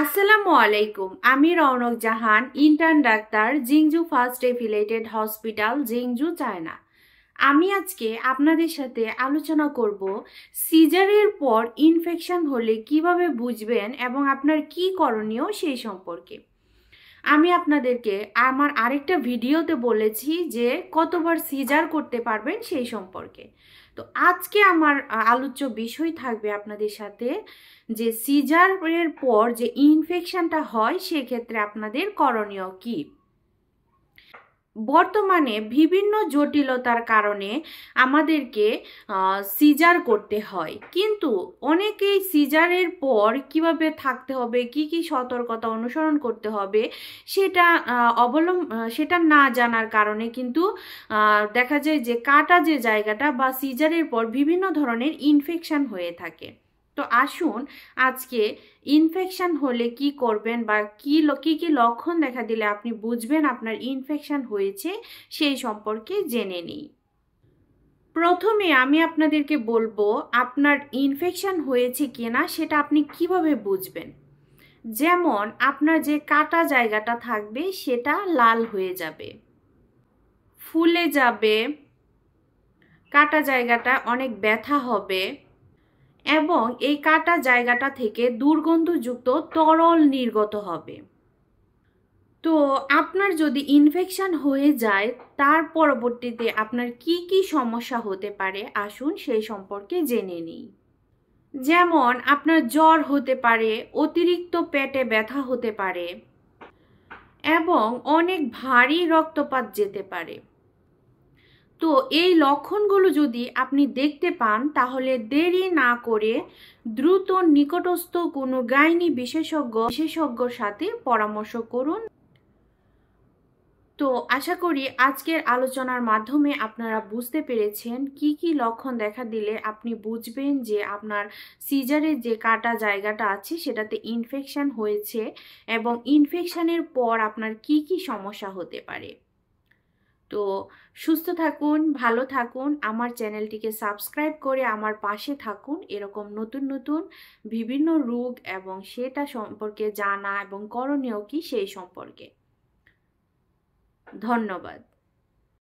আসসালামু আলাইকুম। আমি Rounak Jahan, intern doctor, Zhengzhou first affiliated hospital, Zhengzhou, China. আমি আজকে আপনাদের সাথে আলোচনা করব সিজারের পর ইনফেকশন হলে কিভাবে বুঝবেন এবং আপনার কি করণীয় সেই সম্পর্কে। আমি আপনাদেরকে আমার আরেকটা ভিডিওতে বলেছি যে কতবার সিজার করতে পারবেন সেই সম্পর্কে। তো আজকে আমার আলোচ্য বিষয় থাকবে আপনাদের সাথে যে সিজারের পর যে ইনফেকশনটা হয় সেক্ষেত্রে আপনাদের করণীয় কি। বর্তমানে বিভিন্ন জটিলতার কারণে আমাদেরকে সিজার করতে হয়, কিন্তু অনেকেই সিজারের পর কিভাবে থাকতে হবে, কি কি সতর্কতা অনুসরণ করতে হবে সেটা না জানার কারণে কিন্তু দেখা যায় যে কাটা যে জায়গাটা বা সিজারের পর বিভিন্ন ধরনের ইনফেকশন হয়ে থাকে। তো আসুন আজকে ইনফেকশন হলে কি করবেন বা কি কি লক্ষণ দেখা দিলে আপনি বুঝবেন আপনার ইনফেকশন হয়েছে সেই সম্পর্কে জেনে নিই। প্রথমে আমি আপনাদেরকে বলবো আপনার ইনফেকশন হয়েছে কিনা সেটা আপনি কিভাবে বুঝবেন। যেমন আপনার যে কাটা জায়গাটা থাকবে সেটা লাল হয়ে যাবে, ফুলে যাবে, কাটা জায়গাটা অনেক ব্যথা হবে এবং এই কাটা জায়গাটা থেকে দুর্গন্ধযুক্ত তরল নির্গত হবে। তো আপনার যদি ইনফেকশন হয়ে যায় তার পরবর্তীতে আপনার কি কি সমস্যা হতে পারে আসুন সেই সম্পর্কে জেনে নিই। যেমন আপনার জ্বর হতে পারে, অতিরিক্ত পেটে ব্যথা হতে পারে এবং অনেক ভারী রক্তপাত যেতে পারে। তো এই লক্ষণগুলো যদি আপনি দেখতে পান তাহলে দেরি না করে দ্রুত নিকটস্থ কোনো গাইনি বিশেষজ্ঞর সাথে পরামর্শ করুন। তো আশা করি আজকের আলোচনার মাধ্যমে আপনারা বুঝতে পেরেছেন কি কি লক্ষণ দেখা দিলে আপনি বুঝবেন যে আপনার সিজারের যে কাটা জায়গাটা আছে সেটাতে ইনফেকশন হয়েছে এবং ইনফেকশনের পর আপনার কি কি সমস্যা হতে পারে। তো সুস্থ থাকুন, ভালো থাকুন, আমার চ্যানেলটিকে সাবস্ক্রাইব করে আমার পাশে থাকুন এরকম নতুন নতুন বিভিন্ন রোগ এবং সেটা সম্পর্কে জানা এবং করণীয় কি সেই সম্পর্কে। ধন্যবাদ।